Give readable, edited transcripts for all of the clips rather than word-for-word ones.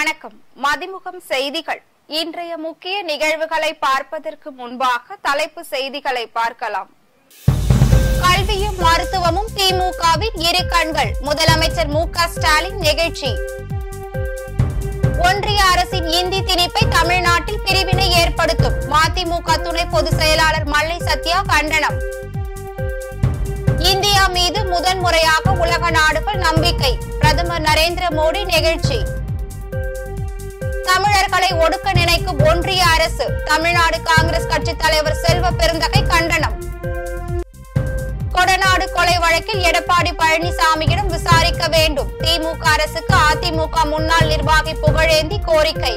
வணக்கம். மதிமுகம் செய்திகள். இன்றைய முக்கிய நிகழ்வுகளை பார்ப்பதற்கு முன்பாக தலைப்பு செய்திகளை பார்க்கலாம். கல்வியும் மருத்துவமும் திமுகவின் இரு கண்கள், முதலமைச்சர் மு.க. ஸ்டாலின் நெகிழ்ச்சி. ஒன்றிய அரசின் இந்தி திணிப்பை தமிழ்நாட்டில் பிரிவினை ஏற்படுத்தும், மதிமுக துணை பொதுச் செயலாளர் மல்லை சத்யா கண்டனம். இந்தியா மீது முதன்முறையாக உலக நாடுகள் நம்பிக்கை, பிரதமர் நரேந்திர மோடி நெகிழ்ச்சி. தமிழர்களை ஒடுக்க நினைக்கும் ஒன்றிய அரசு, தமிழ்நாடு காங்கிரஸ் கட்சி தலைவர் செல்வ பெருந்தகை கண்டனம். கொடநாடு கொலை வழக்கில் எடப்பாடி பழனிசாமியிடம் விசாரிக்க வேண்டும், திமுக அரசுக்கு அதிமுக முன்னாள் நிர்வாகி புகழேந்தி கோரிக்கை.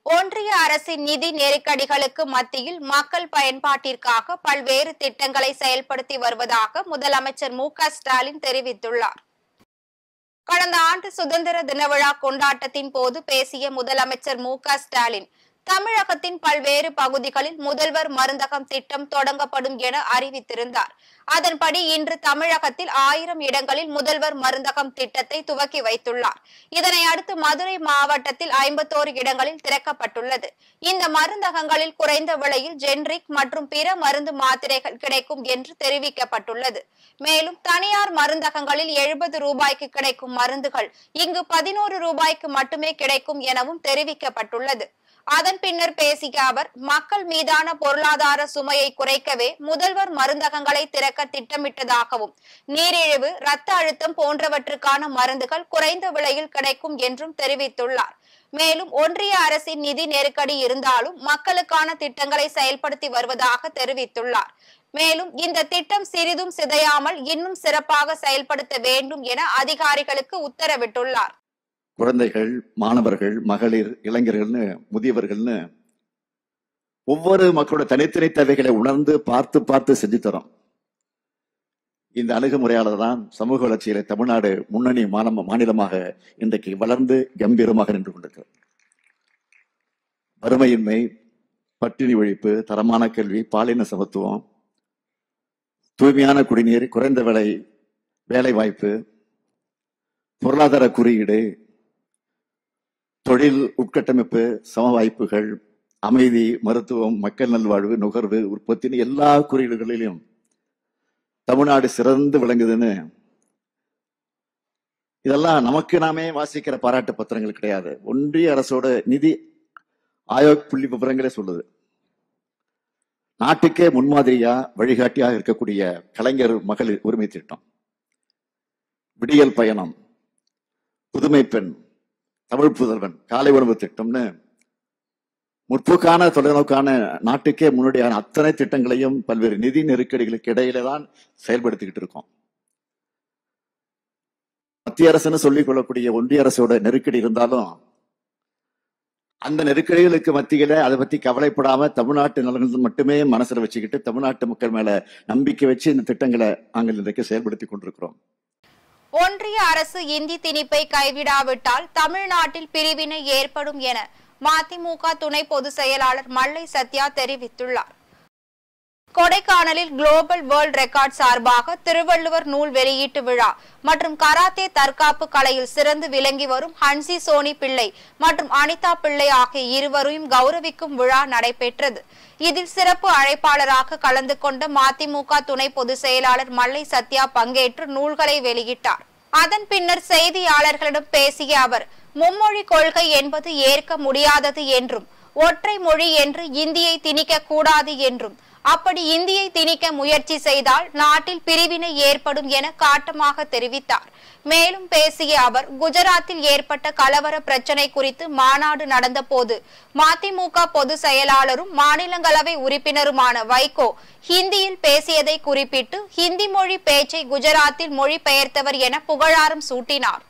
ஒன்றிய அரசின் நிதி நெருக்கடிகளுக்கு மத்தியில் மக்கள் பயன்பாட்டிற்காக பல்வேறு திட்டங்களை செயல்படுத்தி வருவதாக முதலமைச்சர் மு.க. ஸ்டாலின் தெரிவித்துள்ளார். கடந்த ஆண்டு சுதந்திர தின விழா கொண்டாட்டத்தின் போது பேசிய முதலமைச்சர் மு.க. ஸ்டாலின், தமிழகத்தின் பல்வேறு பகுதிகளில் முதல்வர் மருந்தகம் திட்டம் தொடங்கப்படும் என அறிவித்திருந்தார். அதன்படி இன்று தமிழகத்தில் 1000 இடங்களில் முதல்வர் மருந்தகம் திட்டத்தை துவக்கி வைத்துள்ளார். இதனை அடுத்து மதுரை மாவட்டத்தில் 51 இடங்களில் திறக்கப்பட்டுள்ளது. இந்த மருந்தகங்களில் குறைந்த விலையில் ஜெனரிக் மற்றும் பிற மருந்து மாத்திரைகள் கிடைக்கும் என்று தெரிவிக்கப்பட்டுள்ளது. மேலும் தனியார் மருந்தகங்களில் 70 ரூபாய்க்கு கிடைக்கும் மருந்துகள் இங்கு 11 ரூபாய்க்கு மட்டுமே கிடைக்கும் எனவும் தெரிவிக்கப்பட்டுள்ளது. அதன் பின்னர் பேசிய அவர், மக்கள் மீதான பொருளாதார சுமையை குறைக்கவே முதல்வர் மருந்தகங்களை திறக்க திட்டமிட்டதாகவும், நீரிழிவு, இரத்த அழுத்தம் போன்றவற்றுக்கான மருந்துகள் குறைந்த விலையில் கிடைக்கும் என்றும் தெரிவித்துள்ளார். மேலும் ஒன்றிய அரசின் நிதி நெருக்கடி இருந்தாலும் மக்களுக்கான திட்டங்களை செயல்படுத்தி வருவதாக தெரிவித்துள்ளார். மேலும் இந்த திட்டம் சிறிதும் சிதையாமல் இன்னும் சிறப்பாக செயல்படுத்த வேண்டும் என அதிகாரிகளுக்கு உத்தரவிட்டுள்ளார். குழந்தைகள், மாணவர்கள், மகளிர், இளைஞர்கள்னு முதியவர்கள்னு ஒவ்வொரு மக்களோட தனித்தனி தேவைகளை உணர்ந்து பார்த்து செஞ்சு தரோம். இந்த அணுகுமுறையாளர் தான் சமூக வளர்ச்சியில தமிழ்நாடு முன்னணி மாநிலமாக இன்றைக்கு வளர்ந்து கம்பீரமாக நின்று கொண்டிருக்கிறது. வறுமையின்மை, பட்டினி ஒழிப்பு, தரமான கல்வி, பாலின சமத்துவம், தூய்மையான குடிநீர், குறைந்த விலை வேலை வாய்ப்பு, பொருளாதார குறியீடு, தொழில் உட்கட்டமைப்பு, சம வாய்ப்புகள், அமைதி, மருத்துவம், மக்கள் நல்வாழ்வு, நுகர்வு, உற்பத்தின்னு எல்லா குறியீடுகளிலும் தமிழ்நாடு சிறந்து விளங்குதுன்னு, இதெல்லாம் நமக்கு நாமே வாசிக்கிற பாராட்டு பத்திரங்கள் கிடையாது. ஒன்றிய அரசோட நிதி ஆயோக் புள்ளி விவரங்களே சொல்லுது. நாட்டுக்கே முன்மாதிரியா வழிகாட்டியாக இருக்கக்கூடிய கலைஞர் மகளிர் உரிமை திட்டம், விடியல் பயணம், புதுமை பெண், தமிழ் புதல்வன், காலை உணவு திட்டம்னு முற்போக்கான தொலைநோக்கான நாட்டுக்கே முன்னோடியான அத்தனை திட்டங்களையும் பல்வேறு நிதி நெருக்கடிகளுக்கு இடையில தான் செயல்படுத்திக்கிட்டு இருக்கோம். மத்திய அரசுன்னு சொல்லிக் கொள்ளக்கூடிய ஒன்றிய அரசோட நெருக்கடி இருந்தாலும் அந்த நெருக்கடிகளுக்கு மத்தியில அதை பத்தி கவலைப்படாம தமிழ்நாட்டு நலன்கள் மட்டுமே மனசுல வச்சுக்கிட்டு தமிழ்நாட்டு மக்கள் மேல நம்பிக்கை வச்சு இந்த திட்டங்களை நாங்கள் இன்றைக்கு செயல்படுத்தி கொண்டிருக்கிறோம். ஒன்றிய அரசு இந்தி திணிப்பை கைவிடாவிட்டால் தமிழ்நாட்டில் பிரிவினை ஏற்படும் என மதிமுக துணை பொதுச் செயலாளர் மல்லை சத்யா தெரிவித்துள்ளார். கொடைக்கானலில் குளோபல் வேர்ல்ட் ரெக்கார்ட் சார்பாக திருவள்ளுவர் நூல் வெளியீட்டு விழா மற்றும் கராத்தே தற்காப்பு கலையில் சிறந்து விளங்கி வரும் ஹன்சி சோனி பிள்ளை மற்றும் அனிதா பிள்ளை ஆகிய இருவரையும் கௌரவிக்கும் விழா நடைபெற்றது. இதில் சிறப்பு அழைப்பாளராக கலந்து கொண்ட மதிமுக துணை பொதுச் செயலாளர் மல்லை சத்யா பங்கேற்று நூல்களை வெளியிட்டார். அதன் பின்னர் செய்தியாளர்களிடம் பேசிய அவர், மும்மொழி கொள்கை என்பது ஏற்க முடியாதது என்றும், ஒற்றை மொழி என்று இந்தியை திணிக்க கூடாது என்றும், அப்படி இந்தியை திணிக்க முயற்சி செய்தால் நாட்டில் பிரிவினை ஏற்படும் என காட்டமாக தெரிவித்தார். மேலும் பேசிய அவர், குஜராத்தில் ஏற்பட்ட கலவர பிரச்சனை குறித்து மாநாடு நடந்த போது மதிமுக பொதுச் செயலாளரும் மாநிலங்களவை உறுப்பினருமான வைகோ ஹிந்தியில் பேசியதை குறிப்பிட்டு ஹிந்தி மொழி பேச்சை குஜராத்தில் மொழிபெயர்த்தவர் என புகழாரம் சூட்டினார்.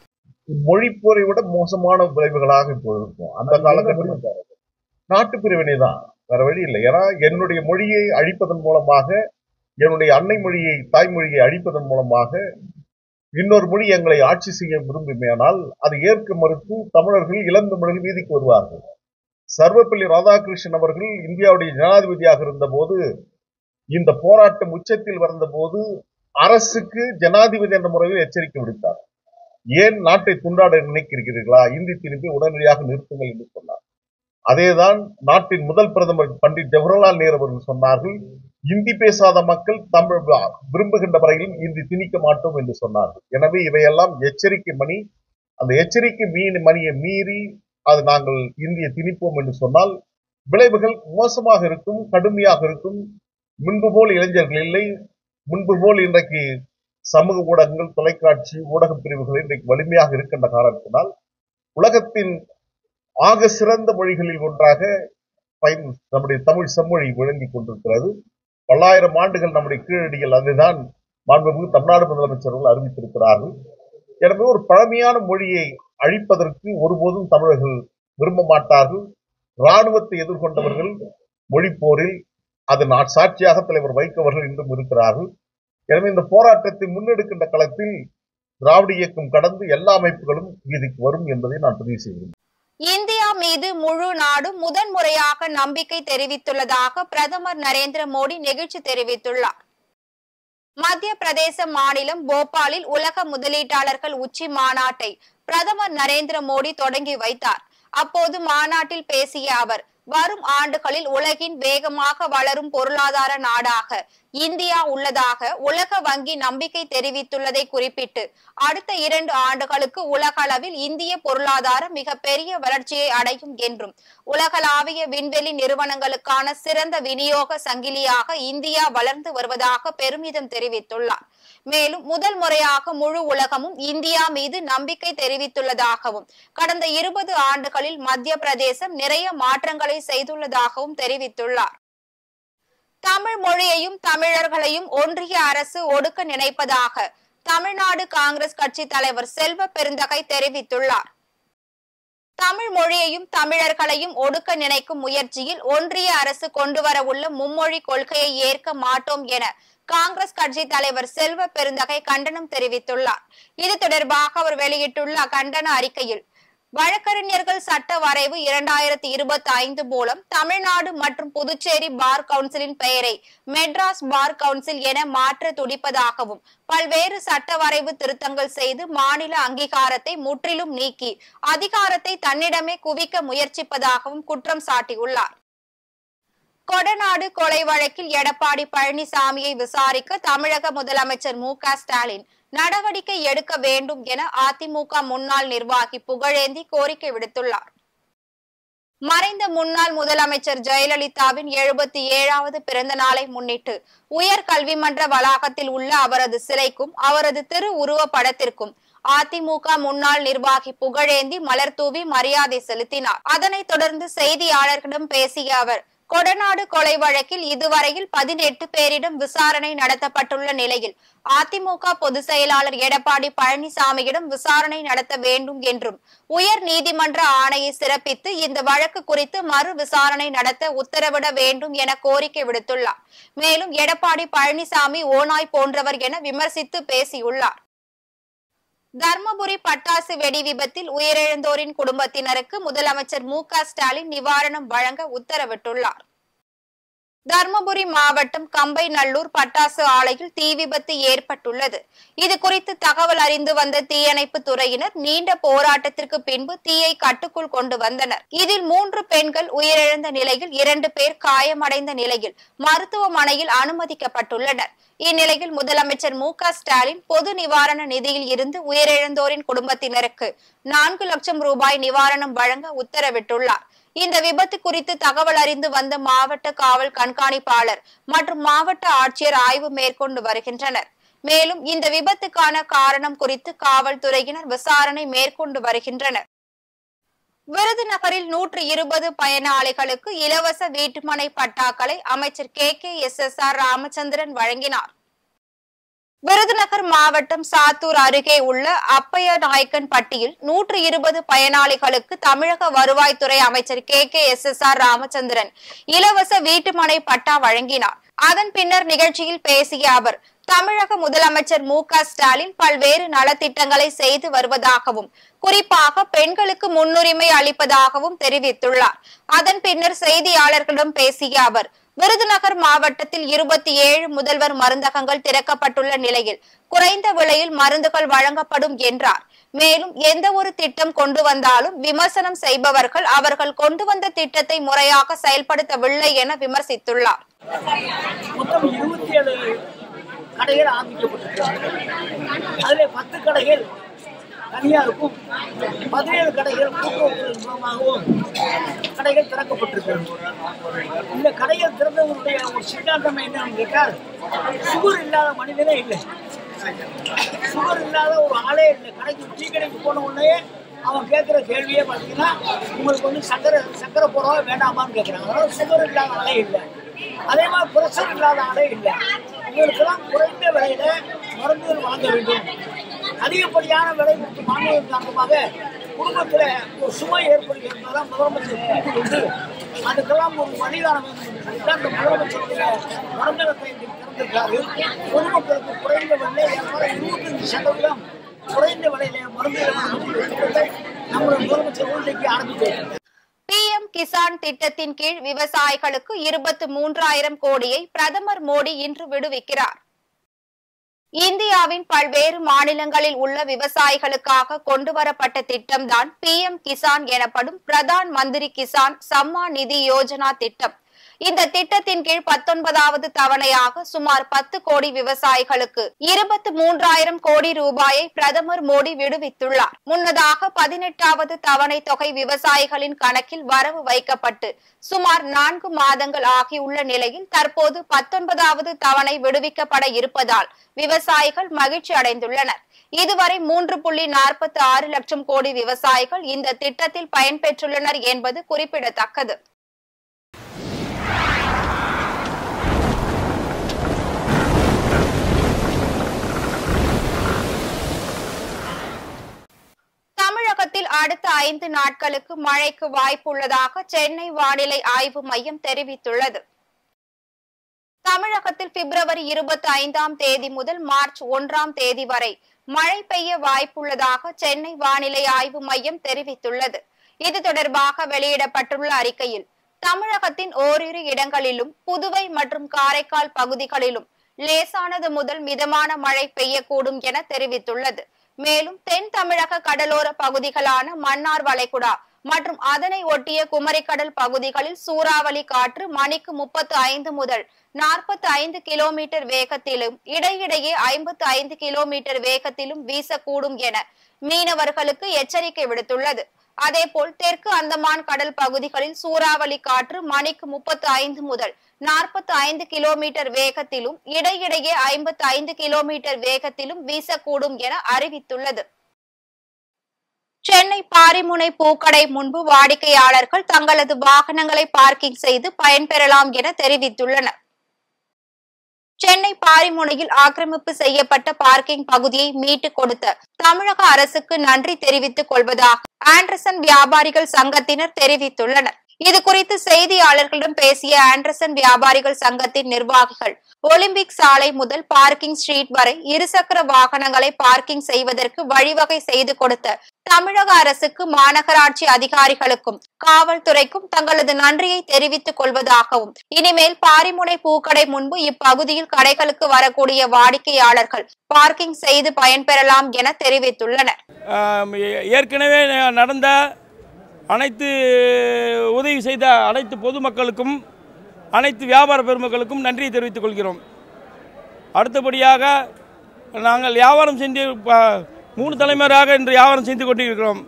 மொழிப்போரை விட மோசமான விளைவுகளாக இப்போ இருக்கும். அந்த காலகட்டத்தில் நாட்டு பிரிவினை தான், வேற வழி இல்லை. ஏன்னா என்னுடைய மொழியை அழிப்பதன் மூலமாக, என்னுடைய அன்னை மொழியை, தாய்மொழியை அழிப்பதன் மூலமாக இன்னொரு மொழி எங்களை ஆட்சி செய்ய விரும்புமையானால் அதை ஏற்க மறுத்து தமிழர்கள் இளந்தமிழர்கள் வீதிக்கு வருவார்கள். சர்வப்பள்ளி ராதாகிருஷ்ணன் அவர்கள் இந்தியாவுடைய ஜனாதிபதியாக இருந்த போது, இந்த போராட்டம் உச்சத்தில் வந்த போது அரசுக்கு ஜனாதிபதி என்ற முறையில் எச்சரிக்கை விடுத்தார். ஏன் நாட்டை துண்டாட நினைக்கிறீர்களா? இந்தி திணிப்பை உடனடியாக நிறுத்துங்கள் என்று சொன்னார். அதேதான் நாட்டின் முதல் பிரதமர் பண்டிட் ஜவஹர்லால் நேரு அவர்கள் சொன்னார்கள். இந்தி பேசாத மக்கள் தமிழ் விரும்புகின்ற வரையிலும் இந்தி திணிக்க மாட்டோம் என்று சொன்னார்கள். எனவே இவையெல்லாம் எச்சரிக்கை மணி. அந்த எச்சரிக்கை மணியை மீறி அது நாங்கள் இந்தியை திணிப்போம் என்று சொன்னால் விளைவுகள் மோசமாக இருக்கும், கடுமையாக இருக்கும். முன்பு போல் இளைஞர்கள் இல்லை. முன்பு போல் இன்றைக்கு சமூக ஊடகங்கள், தொலைக்காட்சி ஊடக பிரிவுகள் இன்றைக்கு வலிமையாக இருக்கின்ற காரணத்தினால் உலகத்தின் ஆக சிறந்த மொழிகளில் ஒன்றாக நம்முடைய தமிழ் செம்மொழி விளங்கிக் கொண்டிருக்கிறது. பல்லாயிரம் ஆண்டுகள் நம்முடைய கீழடிகள் அதுதான் மாண்புமிகு தமிழ்நாடு முதலமைச்சர்கள் அறிவித்திருக்கிறார்கள். எனவே ஒரு பழமையான மொழியை அழிப்பதற்கு ஒருபோதும் தமிழர்கள் விரும்ப மாட்டார்கள். இராணுவத்தை எதிர்கொண்டவர்கள் மொழி போரில் அது சாட்சியாக தலைவர் வைக்கவர்கள் இன்றும் இருக்கிறார்கள். எனவே இந்த போராட்டத்தை முன்னெடுக்கின்ற களத்தில் திராவிட இயக்கம் கடந்து எல்லா அமைப்புகளும் வீதிக்கு வரும் என்பதை நான் பதிவு செய்கிறேன். இந்தியா மீது முழு நாடும் முதன்முறையாக நம்பிக்கை தெரிவித்துள்ளதாக பிரதமர் நரேந்திர மோடி நெகிழ்ச்சி தெரிவித்துள்ளார். மத்திய பிரதேச மாநிலம் போபாலில் உலக முதலீட்டாளர்கள் உச்சி மாநாட்டை பிரதமர் நரேந்திர மோடி தொடங்கி வைத்தார். அப்போது மாநாட்டில் பேசிய அவர், வரும் ஆண்டுகளில் உலகின் வேகமாக வளரும் பொருளாதார நாடாக இந்தியா உள்ளதாக உலக வங்கி நம்பிக்கை தெரிவித்துள்ளதை குறிப்பிட்டு, அடுத்த 2 ஆண்டுகளுக்கு உலக அளவில் இந்திய பொருளாதாரம் மிக பெரிய வளர்ச்சியை அடையும் என்றும், உலகளாவிய விண்வெளி நிறுவனங்களுக்கான சிறந்த விநியோக சங்கிலியாக இந்தியா வளர்ந்து வருவதாக பெருமிதம் தெரிவித்துள்ளார். மேலும் முதல் முறையாக முழு உலகமும் இந்தியா மீது நம்பிக்கை தெரிவித்துள்ளதாகவும், கடந்த 20 ஆண்டுகளில் மத்திய பிரதேசம் நிறைய மாற்றங்களை செய்துள்ளதாகவும் தெரிவித்துள்ளார். தமிழ் மொழியையும் தமிழர்களையும் ஒன்றிய அரசு ஒடுக்க நினைப்பதாக தமிழ்நாடு காங்கிரஸ் கட்சி தலைவர் செல்வ பெருந்தகை தெரிவித்துள்ளார். தமிழ் மொழியையும் தமிழர்களையும் ஒடுக்க நினைக்கும் முயற்சியில் ஒன்றிய அரசு கொண்டுவர உள்ள மும்மொழி கொள்கையை ஏற்க மாட்டோம் என காங்கிரஸ் கட்சி தலைவர் செல்வ பெருந்தகை கண்டனம் தெரிவித்துள்ளார். இது தொடர்பாக அவர் வெளியிட்டுள்ள கண்டன அறிக்கையில், வழக்கறிஞர்கள் சட்ட வரைவு 2025 மூலம் தமிழ்நாடு மற்றும் புதுச்சேரி பார் கவுன்சிலின் பெயரை மெட்ராஸ் பார் கவுன்சில் என மாற்ற துடிப்பதாகவும், பல்வேறு சட்ட வரைவு திருத்தங்கள் செய்து மாநில அங்கீகாரத்தை முற்றிலும் நீக்கி அதிகாரத்தை தன்னிடமே குவிக்க முயற்சிப்பதாகவும் குற்றம் சாட்டியுள்ளார். கொடநாடு கொலை வழக்கில் எடப்பாடி பழனிசாமியை விசாரிக்க தமிழக முதலமைச்சர் மு.க. ஸ்டாலின் நடவடிக்கை எடுக்க வேண்டும் என அதிமுக முன்னாள் நிர்வாகி புகழேந்தி கோரிக்கை விடுத்துள்ளார். மறைந்த முன்னாள் முதலமைச்சர் ஜெயலலிதாவின் 77வது பிறந்த நாளை முன்னிட்டு உயர்கல்வி மன்ற வளாகத்தில் உள்ள அவரது சிலைக்கும் அவரது திரு உருவ படத்திற்கும் அதிமுக முன்னாள் நிர்வாகி புகழேந்தி மலர் தூவி மரியாதை செலுத்தினார். அதனைத் தொடர்ந்து செய்தியாளர்களிடம் பேசிய அவர், கொடநாடு கொலை வழக்கில் இதுவரையில் 18 பேரிடம் விசாரணை நடத்தப்பட்டுள்ள நிலையில் அதிமுக பொதுச் செயலாளர் எடப்பாடி பழனிசாமியிடம் விசாரணை நடத்த வேண்டும் என்றும், உயர் நீதிமன்ற ஆணையை சிறப்பித்து இந்த வழக்கு குறித்து மறு விசாரணை நடத்த உத்தரவிட வேண்டும் என கோரிக்கை விடுத்துள்ளார். மேலும் எடப்பாடி பழனிசாமி ஓநாய் போன்றவர் என விமர்சித்து பேசியுள்ளார். தர்மபுரி பட்டாசு வெடி விபத்தில் உயிரிழந்தோரின் குடும்பத்தினருக்கு முதலமைச்சர் மு.க. ஸ்டாலின் நிவாரணம் வழங்க உத்தரவிட்டுள்ளார். தர்மபுரி மாவட்டம் கம்பைநல்லூர் பட்டாசு ஆலையில் தீ விபத்து ஏற்பட்டுள்ளது. இது குறித்து தகவல் அறிந்து வந்த தீயணைப்பு துறையினர் நீண்ட போராட்டத்திற்கு பின்பு தீயை கட்டுக்குள் கொண்டு வந்தனர். இதில் 3 பெண்கள் உயிரிழந்த நிலையில் 2 பேர் காயமடைந்த நிலையில் மருத்துவமனையில் அனுமதிக்கப்பட்டுள்ளனர். இந்நிலையில் முதலமைச்சர் மு.க. ஸ்டாலின் பொது நிவாரண நிதியில் இருந்து உயிரிழந்தோரின் குடும்பத்தினருக்கு 4 லட்சம் ரூபாய் நிவாரணம் வழங்க உத்தரவிட்டுள்ளார். இந்த விபத்து குறித்து தகவல் அறிந்து வந்த மாவட்ட காவல் கண்காணிப்பாளர் மற்றும் மாவட்ட ஆட்சியர் ஆய்வு மேற்கொண்டு வருகின்றனர். மேலும் இந்த விபத்துக்கான காரணம் குறித்து காவல்துறையினர் விசாரணை மேற்கொண்டு வருகின்றனர். விருதுநகரில் 120 பயனாளிகளுக்கு இலவச வீட்டுமனை பட்டாக்களை அமைச்சர் KKSSR ராமச்சந்திரன் வழங்கினார். விருதுநகர் மாவட்டம் சாத்தூர் அருகே உள்ள அப்பையநாயக்கன் பட்டியில் 120 பயனாளிகளுக்கு தமிழக வருவாய்த்துறை அமைச்சர் KKSSR ராமச்சந்திரன் இலவச வீட்டுமனை பட்டா வழங்கினார். அதன் பின்னர் நிகழ்ச்சியில் பேசிய அவர், தமிழக முதலமைச்சர் மு.க. ஸ்டாலின் பல்வேறு நலத்திட்டங்களை செய்து வருவதாகவும், குறிப்பாக பெண்களுக்கு முன்னுரிமை அளிப்பதாகவும் தெரிவித்துள்ளார். அதன் பின்னர் செய்தியாளர்களிடம் பேசிய அவர், விருதுநகர் மாவட்டத்தில் 27 முதல்வர் மருந்தகங்கள் திறக்கப்பட்டுள்ள நிலையில் குறைந்த விலையில் மருந்துகள் வழங்கப்படும் என்றார். மேலும் எந்த ஒரு திட்டம் கொண்டு வந்தாலும் விமர்சனம் செய்பவர்கள் அவர்கள் கொண்டு வந்த திட்டத்தை முறையாக செயல்படுத்தவில்லை என விமர்சித்துள்ளார். மொத்தம் 27 கடைகள் ஆரம்பிக்கப்பட்டிருக்கிறது. அதில் 10 கடைகள் தனியாருக்கும் 17 கடைகள் கூட்டுறவு மூலமாகவும் கடைகள் திறக்கப்பட்டிருக்கிறது. இந்த கடைகள் திறந்தவங்களுடைய ஒரு சித்தாந்தம் என்னன்னு கேட்டால், சுகர் இல்லாத மனிதனே இல்லை, சுகர் இல்லாத ஒரு ஆளே இல்லை. கடைக்கு டீ கடைக்கு போன உடனே அவன் கேட்குற கேள்வியே பார்த்தீங்கன்னா, உங்களுக்கு வந்து சக்கரை போடவா வேண்டாமான்னு கேட்குறாங்க. அதாவது சுகர் இல்லாத ஆளே இல்லை. அதே மாதிரி பிரஷர் இல்லாத ஆளே இல்லை. இவங்களுக்கெல்லாம் குறைந்த விலையில மருந்துகள் வாங்க வேண்டும். அதிகப்படியான விலை கொடுத்து வாங்குவதன் காரணமாக குடும்பத்தில் ஒரு சுமை ஏற்படுகிறது என்பதெல்லாம் முதலமைச்சர் புரிந்து கொண்டு அதுக்கெல்லாம் ஒரு வழிகாண வேண்டும் என்று அந்த முதலமைச்சருடைய மருந்தகத்தை திறந்திருக்கிறாரு. பொதுமக்களுக்கு குறைந்த விலை 25% குறைந்த விலையில மருந்துகள் நம்முடைய முதலமைச்சர் இன்றைக்கு ஆரம்பித்திருக்கிறார். PM கிசான் திட்டத்தின் கீழ் விவசாயிகளுக்கு 23,000 கோடியை பிரதமர் மோடி இன்று விடுவிக்கிறார். இந்தியாவின் பல்வேறு மாநிலங்களில் உள்ள விவசாயிகளுக்காக கொண்டுவரப்பட்ட திட்டம்தான் PM கிசான் எனப்படும் பிரதான் மந்திரி கிசான் சம்மான் நிதி யோஜனா திட்டம். இந்த திட்டத்தின் கீழ் 19வது தவணையாக சுமார் 10 கோடி விவசாயிகளுக்கு 23,000 கோடி ரூபாயை பிரதமர் மோடி விடுவித்துள்ளார். முன்னதாக 18வது தவணை தொகை விவசாயிகளின் கணக்கில் வரவு வைக்கப்பட்டு சுமார் 4 மாதங்கள் ஆகியுள்ள நிலையில் தற்போது 19வது தவணை விடுவிக்கப்பட இருப்பதால் விவசாயிகள் மகிழ்ச்சி அடைந்துள்ளனர். இதுவரை 3.46 லட்சம் கோடி விவசாயிகள் இந்த திட்டத்தில் பயன்பெற்றுள்ளனர் என்பது குறிப்பிடத்தக்கது. தமிழகத்தில் அடுத்த 5 நாட்களுக்கு மழைக்கு வாய்ப்புள்ளதாக சென்னை வானிலை ஆய்வு மையம் தெரிவித்துள்ளது. தமிழகத்தில் பிப்ரவரி 25ஆம் தேதி முதல் மார்ச் 1ஆம் தேதி வரை மழை பெய்ய வாய்ப்புள்ளதாக சென்னை வானிலை ஆய்வு மையம் தெரிவித்துள்ளது. இது தொடர்பாக வெளியிடப்பட்டுள்ள அறிக்கையில் தமிழகத்தின் ஓரிரு இடங்களிலும் புதுவை மற்றும் காரைக்கால் பகுதிகளிலும் லேசானது முதல் மிதமான மழை பெய்யக்கூடும் என தெரிவித்துள்ளது. மேலும் தென் தமிழக கடலோர பகுதிகளான மன்னார் வளைகுடா மற்றும் அதனை ஒட்டிய குமரிக்கடல் பகுதிகளில் சூறாவளி காற்று மணிக்கு 35 முதல் 45 கிலோமீட்டர் வேகத்திலும் இடையிடையே 55 கிலோமீட்டர் வேகத்திலும் வீசக்கூடும் என மீனவர்களுக்கு எச்சரிக்கை விடுத்துள்ளது. அதேபோல் தெற்கு அந்தமான் கடல் பகுதிகளில் சூறாவளி காற்று மணிக்கு 35 முதல் 45 கிலோமீட்டர் வேகத்திலும் இடையிடையே 55 கிலோமீட்டர் வேகத்திலும் வீசக்கூடும் என அறிவித்துள்ளது. சென்னை பாரிமுனை பூக்கடை முன்பு வாடிக்கையாளர்கள் தங்களது வாகனங்களை பார்க்கிங் செய்து பயன்பெறலாம் என தெரிவித்துள்ளனர். சென்னை பாரிமுனையில் ஆக்கிரமிப்பு செய்யப்பட்ட பார்க்கிங் பகுதியை மீட்டுக் கொடுத்த தமிழக அரசுக்கு நன்றி தெரிவித்துக் கொள்வதாக ஆண்டர்சன் வியாபாரிகள் சங்கத்தினர் தெரிவித்துள்ளனர். இது குறித்து செய்தியாளர்களிடம் பேசிய ஆண்டர்சன் வியாபாரிகள் சங்கத்தின் நிர்வாகிகள், ஒலிம்பிக் சாலை முதல் பார்க்கிங் ஸ்ட்ரீட் வரை இருசக்கர வாகனங்களை பார்க்கிங் செய்வதற்கு வழிவகை செய்து கொடுத்த தமிழக அரசுக்கு, மாநகராட்சி அதிகாரிகளுக்கும் காவல்துறைக்கும் தங்களது நன்றியை தெரிவித்துக் கொள்வதாகவும், இனிமேல் பாரிமுனை பூக்கடை முன்பு இப்பகுதியில் கடைகளுக்கு வரக்கூடிய வாடிக்கையாளர்கள் பார்க்கிங் செய்து பயன்பெறலாம் என தெரிவித்துள்ளனர். ஏற்கனவே நடந்த அனைத்து உதவி செய்த அனைத்து பொதுமக்களுக்கும், அனைத்து வியாபார பெருமக்களுக்கும் நன்றியை தெரிவித்துக் கொள்கிறோம். அடுத்தபடியாக நாங்கள் வியாபாரம் செஞ்சு 3 தலைமுறையாக இன்று வியாபாரம் செய்து கொண்டிருக்கிறோம்.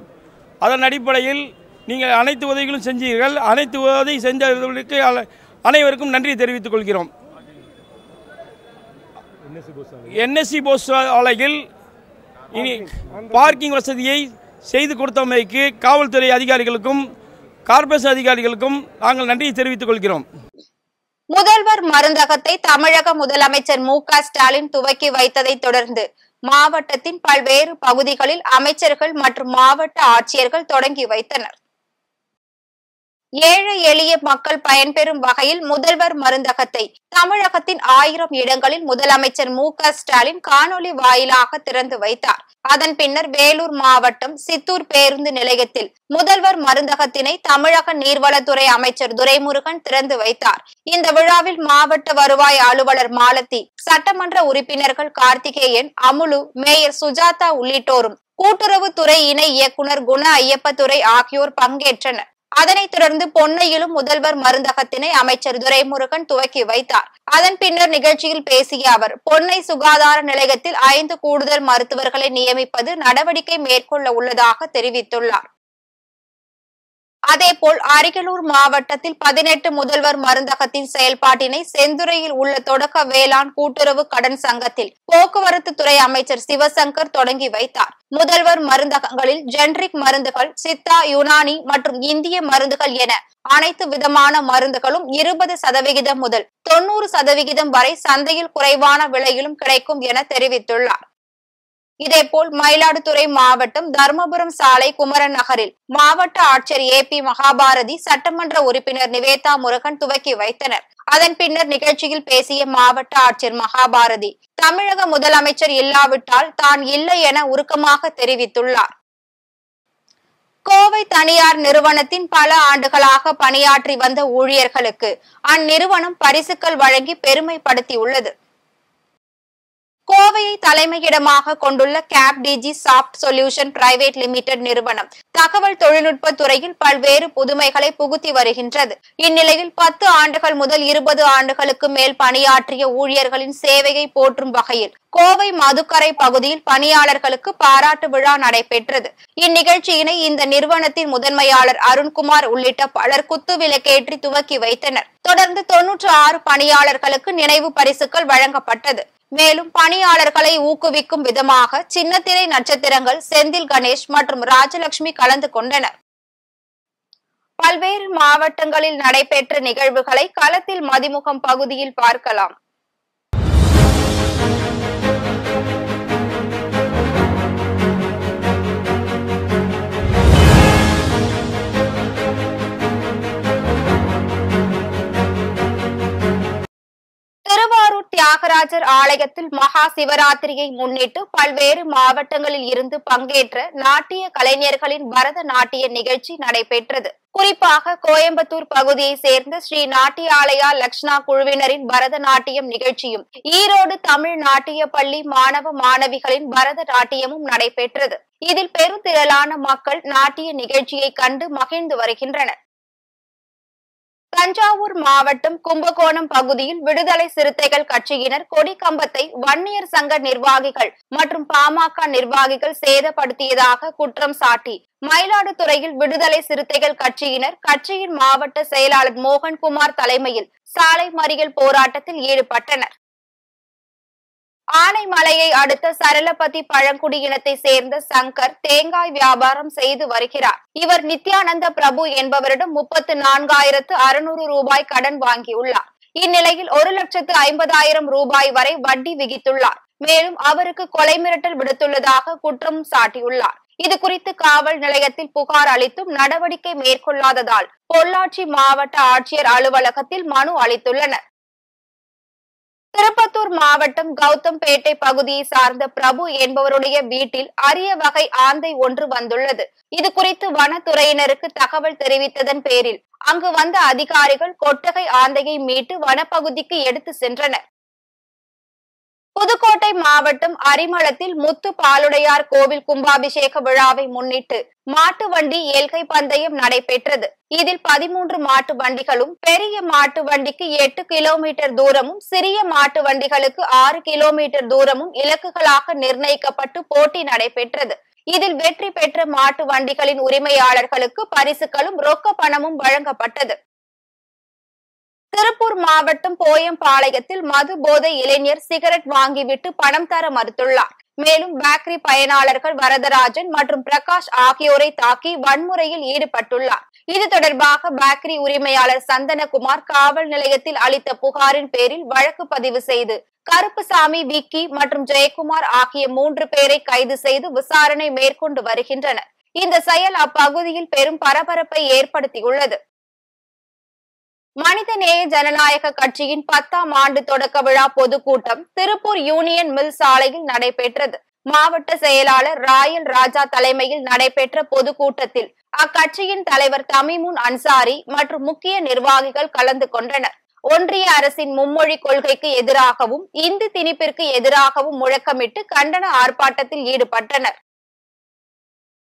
அதன் அடிப்படையில் நீங்கள் அனைத்து உதவிகளும் செஞ்சீர்கள். அனைத்து உதவி செஞ்சவர்களுக்கு அனைவருக்கும் நன்றியை தெரிவித்துக் கொள்கிறோம். NSC போஸ் ஆலையில் இனி பார்க்கிங் வசதியை செய்து கொடுத்தமைக்கு காவல்துறை அதிகாரிகளுக்கும் கார்ப்பரேஷன் அதிகாரிகளுக்கும் நாங்கள் நன்றியை தெரிவித்துக் கொள்கிறோம். முதல்வர் மருந்தகத்தை தமிழக முதலமைச்சர் மு.க. ஸ்டாலின் துவக்கி வைத்ததை தொடர்ந்து மாவட்டத்தின் பல்வேறு பகுதிகளில் அமைச்சர்கள் மற்றும் மாவட்ட ஆட்சியர்கள் தொடங்கி வைத்தனர். ஏழை எளிய மக்கள் பயன்பெறும் வகையில் முதல்வர் மருந்தகத்தை தமிழகத்தின் 1000 இடங்களில் முதலமைச்சர் மு.க. ஸ்டாலின் காணொலி வாயிலாக திறந்து வைத்தார். அதன் பின்னர் வேலூர் மாவட்டம் சித்தூர் பேருந்து நிலையத்தில் முதல்வர் மருந்தகத்தினை தமிழக நீர்வளத்துறை அமைச்சர் துரைமுருகன் திறந்து வைத்தார். இந்த விழாவில் மாவட்ட வருவாய் அலுவலர் மாலதி, சட்டமன்ற உறுப்பினர்கள் கார்த்திகேயன், அமுலு, மேயர் சுஜாதா உள்ளிட்டோரும், கூட்டுறவுத்துறை இணை இயக்குனர் குண ஐயப்பதுரை ஆகியோர் பங்கேற்றனர். அதனைத் தொடர்ந்து பொன்னையிலும் முதல்வர் மருந்தகத்தினை அமைச்சர் துரைமுருகன் துவக்கி வைத்தார். அதன் பின்னர் நிகழ்ச்சியில் பேசிய அவர், பொன்னை சுகாதார நிலையத்தில் 5 கூடுதல் மருத்துவர்களை நியமிப்பது நடவடிக்கை மேற்கொள்ள உள்ளதாக தெரிவித்துள்ளார். அதேபோல் அரியலூர் மாவட்டத்தில் 18 முதல்வர் மருந்தகத்தின் செயல்பாட்டினை செந்துறையில் உள்ள தொடக்க வேளாண் கூட்டுறவு கடன் சங்கத்தில் போக்குவரத்து துறை அமைச்சர் சிவசங்கர் தொடங்கி வைத்தார். முதல்வர் மருந்தகங்களில் ஜெனரிக் மருந்துகள், சித்தா, யுனானி மற்றும் இந்திய மருந்துகள் என அனைத்து விதமான மருந்துகளும் 20% முதல் 90% வரை சந்தையில் குறைவான விலையிலும் கிடைக்கும் என தெரிவித்துள்ளார். இதேபோல் மயிலாடுதுறை மாவட்டம் தர்மபுரம் சாலை குமரன் நகரில் மாவட்ட ஆட்சியர் ஏ.பி. மகாபாரதி, சட்டமன்ற உறுப்பினர் நிவேதா முருகன் துவக்கி வைத்தனர். அதன் பின்னர் நிகழ்ச்சியில் பேசிய மாவட்ட ஆட்சியர் மகாபாரதி, தமிழக முதலமைச்சர் இல்லாவிட்டால் தான் இல்லை என உருக்கமாக தெரிவித்துள்ளார். கோவை தனியார் நிறுவனத்தின் பல ஆண்டுகளாக பணியாற்றி வந்த ஊழியர்களுக்கு அந்நிறுவனம் பரிசுகள் வழங்கி பெருமைப்படுத்தியுள்ளது. கோவையை தலைமையிடமாக கொண்டுள்ள கேப் டிஜி சாப்ட் சொல்யூஷன் பிரைவேட் லிமிடெட் நிறுவனம் தகவல் தொழில்நுட்ப துறையில் பல்வேறு புதுமைகளை புகுத்தி வருகின்றது. இந்நிலையில் 10 ஆண்டுகள் முதல் 20 ஆண்டுகளுக்கு மேல் பணியாற்றிய ஊழியர்களின் சேவையை போற்றும் வகையில் கோவை மதுக்கரை பகுதியில் பணியாளர்களுக்கு பாராட்டு விழா நடைபெற்றது. இந்நிகழ்ச்சியினை இந்த நிறுவனத்தின் முதன்மையாளர் அருண்குமார் உள்ளிட்ட பலர் குத்துவிளக்கேற்றி துவக்கி வைத்தனர். தொடர்ந்து 96 பணியாளர்களுக்கு நினைவு பரிசுகள் வழங்கப்பட்டது. மேலும் பணியாளர்களை ஊக்குவிக்கும் விதமாக சின்னத்திரை நட்சத்திரங்கள் செந்தில் கணேஷ் மற்றும் ராஜலட்சுமி கலந்து கொண்டனர். பல்வேறு மாவட்டங்களில் நடைபெற்ற நிகழ்வுகளை களத்தில் மதிமுகம் பகுதியில் பார்க்கலாம். திருவாரூர் தியாகராஜர் ஆலயத்தில் மகா சிவராத்திரியை முன்னிட்டு பல்வேறு மாவட்டங்களில் இருந்து பங்கேற்ற நாட்டிய கலைஞர்களின் பரத நாட்டிய நிகழ்ச்சி நடைபெற்றது. குறிப்பாக கோயம்புத்தூர் பகுதியை சேர்ந்த ஸ்ரீ நாட்டியாலயா லக்ஷ்ணா குழுவினரின் பரதநாட்டியம் நிகழ்ச்சியும், ஈரோடு தமிழ் நாட்டிய பள்ளி மாணவ மாணவிகளின் பரதநாட்டியமும் நடைபெற்றது. இதில் பெருந்திரளான மக்கள் நாட்டிய நிகழ்ச்சியை கண்டு மகிழ்ந்து வருகின்றனர். தஞ்சாவூர் மாவட்டம் கும்பகோணம் பகுதியில் விடுதலை சிறுத்தைகள் கட்சியினர் கொடி கம்பத்தை வன்னியர் சங்க நிர்வாகிகள் மற்றும் பாமக நிர்வாகிகள் சேதப்படுத்தியதாக குற்றம் சாட்டி மயிலாடுதுறையில் விடுதலை சிறுத்தைகள் கட்சியினர் கட்சியின் மாவட்ட செயலாளர் மோகன்குமார் தலைமையில் சாலை மறியல் போராட்டத்தில் ஈடுபட்டனர். ஆனைமலையை அடுத்த சரளபதி பழங்குடியினத்தை சேர்ந்த சங்கர் தேங்காய் வியாபாரம் செய்து வருகிறார். இவர் நித்யானந்த பிரபு என்பவரிடம் 34,600 ரூபாய் கடன் வாங்கியுள்ளார். இந்நிலையில் 1,50,000 ரூபாய் வரை வட்டி விகித்துள்ளார். மேலும் அவருக்கு கொலை மிரட்டல் விடுத்துள்ளதாக குற்றம் சாட்டியுள்ளார். இது குறித்து காவல் நிலையத்தில் புகார் அளித்தும் நடவடிக்கை மேற்கொள்ளாததால் பொள்ளாச்சி மாவட்ட ஆட்சியர் அலுவலகத்தில் மனு அளித்துள்ளனர். திருப்பத்தூர் மாவட்டம் கௌதம்பேட்டை பகுதியை சார்ந்த பிரபு என்பவருடைய வீட்டில் அரிய வகை ஆந்தை ஒன்று வந்துள்ளது. இது குறித்து வனத்துறையினருக்கு தகவல் தெரிவித்ததன் பேரில் அங்கு வந்த அதிகாரிகள் கொட்டகை ஆந்தையை மீட்டு வனப்பகுதிக்கு எடுத்து சென்றனர். புதுக்கோட்டை மாவட்டம் அரிமளத்தில் முத்து பாலுடையார் கோவில் கும்பாபிஷேக விழாவை முன்னிட்டு மாட்டு வண்டி ஏல்கை பந்தயம் நடைபெற்றது. இதில் 13 மாட்டு வண்டிகளும், பெரிய மாட்டு வண்டிக்கு 8 கிலோமீட்டர் தூரமும், சிறிய மாட்டு வண்டிகளுக்கு 6 கிலோமீட்டர் தூரமும் இலக்குகளாக நிர்ணயிக்கப்பட்டு போட்டி நடைபெற்றது. இதில் வெற்றி பெற்ற மாட்டு வண்டிகளின் உரிமையாளர்களுக்கு பரிசுகளும் ரொக்க பணமும் வழங்கப்பட்டது. திருப்பூர் மாவட்டம் போயம்பாளையத்தில் மது போதை இளைஞர் சிகரெட் வாங்கிவிட்டு பணம் தர மறுத்துள்ளார். மேலும் பேக்கரி பயனாளர்கள் வரதராஜன் மற்றும் பிரகாஷ் ஆகியோரை தாக்கி வன்முறையில் ஈடுபட்டுள்ளார். இது தொடர்பாக பேக்கரி உரிமையாளர் சந்தனகுமார் காவல் நிலையத்தில் அளித்த புகாரின் பேரில் வழக்கு பதிவு செய்து கருப்புசாமி, விக்கி மற்றும் ஜெயக்குமார் ஆகிய 3 பேரை கைது செய்து விசாரணை மேற்கொண்டு வருகின்றனர். இந்த செயல் அப்பகுதியில் பெரும் பரபரப்பை ஏற்படுத்தியுள்ளது. மனிதநேய ஜனநாயக கட்சியின் 10ஆம் ஆண்டு தொடக்க விழா பொதுக்கூட்டம் திருப்பூர் யூனியன் மில் சாலையில் நடைபெற்றது. மாவட்ட செயலாளர் ராயல் ராஜா தலைமையில் நடைபெற்ற பொதுக்கூட்டத்தில் அக்கட்சியின் தலைவர் தமிமுன் அன்சாரி மற்றும் முக்கிய நிர்வாகிகள் கலந்து கொண்டனர். ஒன்றிய அரசின் மும்மொழி கொள்கைக்கு எதிராகவும் இந்தி திணிப்பிற்கு எதிராகவும் முழக்கமிட்டு கண்டன ஆர்ப்பாட்டத்தில் ஈடுபட்டனர்.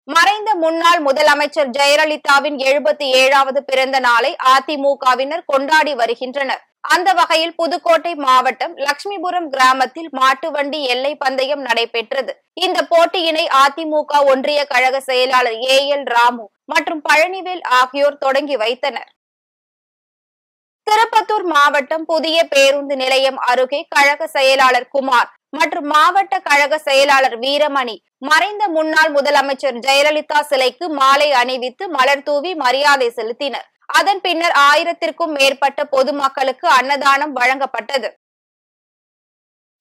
மறைந்த முன்னாள் முதலமைச்சர் ஜெயலலிதாவின் 77வது பிறந்த நாளை அதிமுகவினர் கொண்டாடி வருகின்றனர். அந்த வகையில் புதுக்கோட்டை மாவட்டம் லட்சுமிபுரம் கிராமத்தில் மாட்டு வண்டி எல்லை பந்தயம் நடைபெற்றது. இந்த போட்டியினை அதிமுக ஒன்றிய கழக செயலாளர் AL ராமு மற்றும் பழனிவேல் ஆகியோர் தொடங்கி வைத்தனர். திருப்பத்தூர் மாவட்டம் புதிய பேருந்து நிலையம் அருகே கழக செயலாளர் குமார் மற்றும் மாவட்ட கழக செயலாளர் வீரமணி மறைந்த முன்னாள் முதலமைச்சர் ஜெயலலிதா சிலைக்கு மாலை அணிவித்து மலர் தூவி மரியாதை செலுத்தினர். அதன் பின்னர் 1000க்கும் மேற்பட்ட பொதுமக்களுக்கு அன்னதானம் வழங்கப்பட்டது.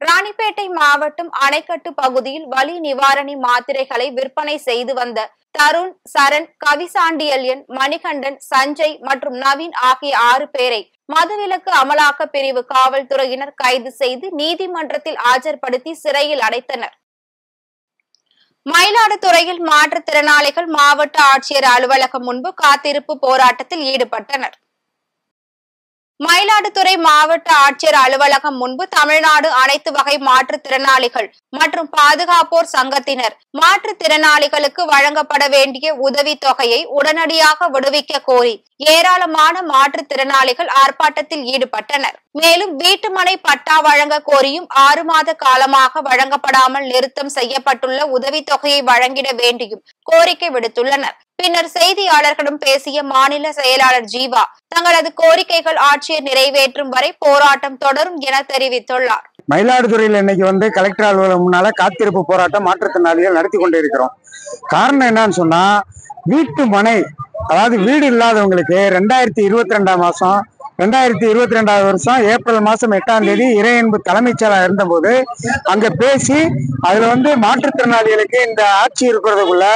ராணிப்பேட்டை மாவட்டம் அணைக்கட்டு பகுதியில் வலி நிவாரணி மாத்திரைகளை விற்பனை செய்து வந்த தருண், சரண், கவிசாண்டியல்யன், மணிகண்டன், சஞ்சய் மற்றும் நவீன் ஆகிய 6 பேரை மதுவிலக்கு அமலாக்க பிரிவு காவல்துறையினர் கைது செய்து நீதிமன்றத்தில் ஆஜர்படுத்தி சிறையில் அடைத்தனர். மயிலாடுதுறையில் மாற்றுத்திறனாளிகள் மாவட்ட ஆட்சியர் அலுவலகம் முன்பு காத்திருப்பு போராட்டத்தில் ஈடுபட்டனர். மயிலாடுதுறை மாவட்ட ஆட்சியர் அலுவலகம் முன்பு தமிழ்நாடு அனைத்து வகை மாற்றுத்திறனாளிகள் மற்றும் பாதுகாப்போர் சங்கத்தினர் மாற்றுத்திறனாளிகளுக்கு வழங்கப்பட வேண்டிய உதவித் தொகையை உடனடியாக விடுவிக்க கோரி ஏராளமான மாற்றுத்திறனாளிகள் ஆர்ப்பாட்டத்தில் ஈடுபட்டனர். மேலும் வீட்டுமனை பட்டா வழங்க கோரியும் 6 மாத காலமாக வழங்கப்படாமல் நிறுத்தம் செய்யப்பட்டுள்ள உதவித் தொகையை வழங்கிட வேண்டியும் கோரிக்கை விடுத்துள்ளனர். பின்னர் செய்தியாளர்களிடம் பேசிய மாநில செயலாளர் ஜீவா தங்களது கோரிக்கைகள் ஆட்சியர் நிறைவேற்றும் வரை போராட்டம் தொடரும் என தெரிவித்துள்ளார். மயிலாடுதுறையில் இன்னைக்கு கலெக்டர் அலுவலகம் முன்னால காத்திருப்பு போராட்டம் மாற்றுத்திறனாளிகள் நடத்தி கொண்டு இருக்கிறோம். காரணம் என்னன்னு சொன்னா, வீட்டு மனை அதாவது வீடு இல்லாதவங்களுக்கு 2022 மாசம் 2022 வருஷம் ஏப்ரல் மாசம் 8ஆம் தேதி இறையன்பு தலைமைச் செயலாளர் இருந்தபோது அங்க பேசி அதுல மாற்றுத்திறனாளிகளுக்கு இந்த ஆட்சி இருக்கிறதுக்குள்ள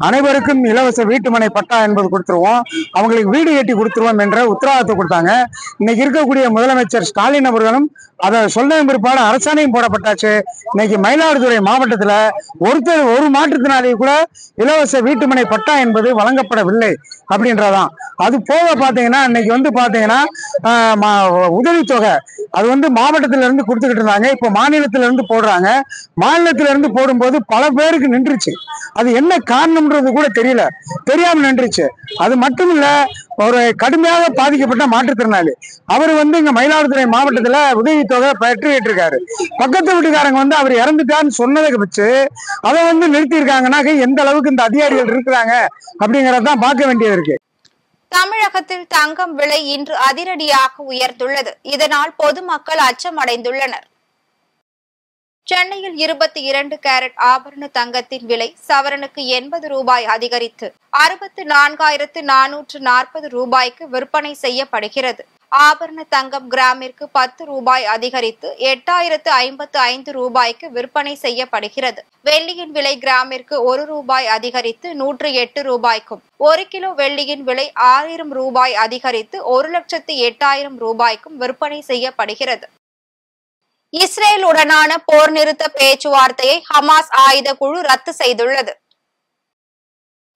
அனைவருக்கும் இலவச வீட்டுமனை பட்டா என்பது கொடுத்துருவோம், அவங்களுக்கு வீடு கட்டி கொடுத்துருவோம் என்ற உத்தரவாதத்தை கொடுத்தாங்க. இன்னைக்கு இருக்கக்கூடிய முதலமைச்சர் ஸ்டாலின் அவர்களும் அதை சொன்ன பிற்பாடு அரசாணையும் போடப்பட்டாச்சு. இன்னைக்கு மயிலாடுதுறை மாவட்டத்துல ஒரு மாற்றுத்திறனாளி கூட இலவச வீட்டுமனை பட்டா என்பது வழங்கப்படவில்லை அப்படின்றதான். அது போக பாத்தீங்கன்னா இன்னைக்கு பாத்தீங்கன்னா உதவித்தொகை அது மாவட்டத்தில இருந்து கொடுத்துக்கிட்டு இருந்தாங்க. இப்ப மாநிலத்தில இருந்து போடுறாங்க. மாநிலத்தில இருந்து போடும்போது பல பேருக்கு நின்றுச்சு. அது என்ன காரணம்ன்றது கூட தெரியாம நின்றுச்சு. அது மட்டும் இல்ல, ஒரு கடுமையாக பாதிக்கப்பட்ட மாற்றுத்திறனாளி அவர் இங்க மயிலாடுதுறை மாவட்டத்துல உதவித்தொகை பெற்றுக்கிட்டு இருக்காரு. பக்கத்து வீட்டுக்காரங்க அவர் இறந்துட்டான்னு சொன்னதை வச்சு அதை நிறுத்தி இருக்காங்கன்னா எந்த அளவுக்கு இந்த அதிகாரிகள் இருக்கிறாங்க அப்படிங்கறதான் பார்க்க வேண்டியது இருக்கு. தமிழகத்தில் தங்கம் விலை இன்று அதிரடியாக உயர்ந்துள்ளது. இதனால் பொதுமக்கள் அச்சமடைந்துள்ளனர். சென்னையில் 22 கேரட் ஆபரண தங்கத்தின் விலை சவரனுக்கு 80 ரூபாய் அதிகரித்து 64,440 ரூபாய்க்கு விற்பனை செய்யப்படுகிறது. ஆபரண தங்கம் கிராமிற்கு 10 ரூபாய் அதிகரித்து 8,055 ரூபாய்க்கு விற்பனை செய்யப்படுகிறது. வெள்ளியின் விலை கிராமிற்கு 1 ரூபாய் அதிகரித்து 108 ரூபாய்க்கும், 1 கிலோ வெள்ளியின் விலை 1000 ரூபாய் அதிகரித்து 1,08,000 ரூபாய்க்கும் விற்பனை செய்யப்படுகிறது. இஸ்ரேலுடனான போர் நிறுத்த பேச்சுவார்த்தையை ஹமாஸ் ஆயுத குழு ரத்து செய்துள்ளது.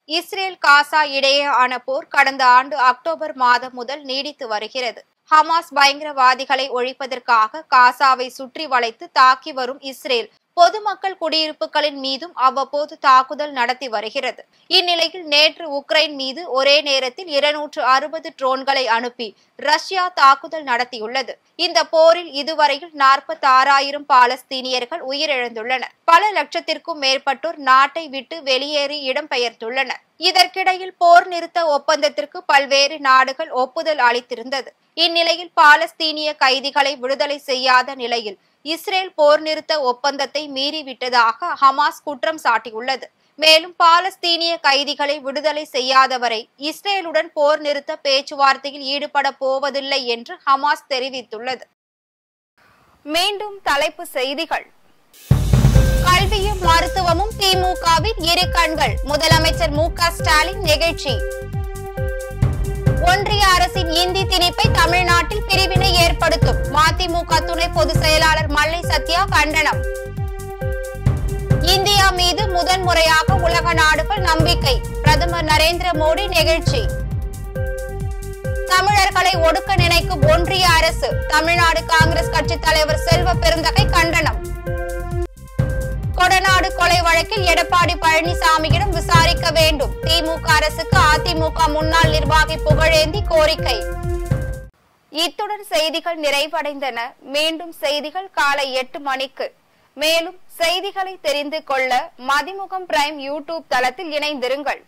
இஸ்ரேல் காசா இடையேயான போர் கடந்த ஆண்டு அக்டோபர் மாதம் முதல் நீடித்து வருகிறது. ஹமாஸ் பயங்கரவாதிகளை ஒழிப்பதற்காக காசாவை சுற்றி வளைத்து தாக்கி வரும் இஸ்ரேல் பொதுமக்கள் குடியிருப்புகளின் மீதும் அவ்வப்போது தாக்குதல் நடத்தி வருகிறது. இந்நிலையில் நேற்று உக்ரைன் மீது ஒரே நேரத்தில் 260 ட்ரோன்களை அனுப்பி ரஷ்யா தாக்குதல் நடத்தியுள்ளது. இந்த போரில் இதுவரையில் 46,000 பாலஸ்தீனியர்கள் உயிரிழந்துள்ளனர். பல லட்சத்திற்கும் மேற்பட்டோர் நாட்டை விட்டு வெளியேறி இடம்பெயர்ந்துள்ளனர். இதற்கிடையில் போர் நிறுத்த ஒப்பந்தத்திற்கு பல்வேறு நாடுகள் ஒப்புதல் அளித்திருந்தது. இந்நிலையில் பாலஸ்தீனிய கைதிகளை விடுதலை செய்யாத நிலையில் இஸ்ரேல் போர் நிறுத்த ஒப்பந்தத்தை மீறிவிட்டதாக ஹமாஸ் குற்றம் சாட்டியுள்ளது. மேலும் பாலஸ்தீனிய கைதிகளை விடுதலை செய்யாதவரை இஸ்ரேலுடன் போர் நிறுத்த பேச்சுவார்த்தையில் ஈடுபட போவதில்லை என்று ஹமாஸ் தெரிவித்துள்ளது. மீண்டும் தலைப்பு செய்திகள். கல்வியும் மருத்துவமும் திமுகவின் இரு கண்கள், முதலமைச்சர் மு.க. ஸ்டாலின் நெகிழ்ச்சி. ஒன்றிய அரசின் இந்தி திணிப்பை தமிழ்நாட்டில் பிரிவினை ஏற்படுத்தும் மதிமுக துணை பொதுச் செயலாளர் மல்லை சத்யா கண்டனம். இந்தியா மீது முதன்முறையாக உலக நாடுகள் நம்பிக்கை, பிரதமர் நரேந்திர மோடி நெகிழ்ச்சி. தமிழர்களை ஒடுக்க நினைக்கும் ஒன்றிய அரசு, தமிழ்நாடு காங்கிரஸ் கட்சி தலைவர் செல்வ பெருந்தகை கண்டனம். கொடநாடு கொலை வழக்கில் எடப்பாடி பழனிசாமியிடம் விசாரிக்க வேண்டும், திமுக அரசுக்கு அதிமுக முன்னாள் நிர்வாகி புகழேந்தி கோரிக்கை. இத்துடன் செய்திகள் நிறைவடைந்தன. மீண்டும் செய்திகள் காலை 8 மணிக்கு. மேலும் செய்திகளை தெரிந்து கொள்ள மதிமுகம் பிரைம் யூடியூப் தளத்தில் இணைந்திருங்கள்.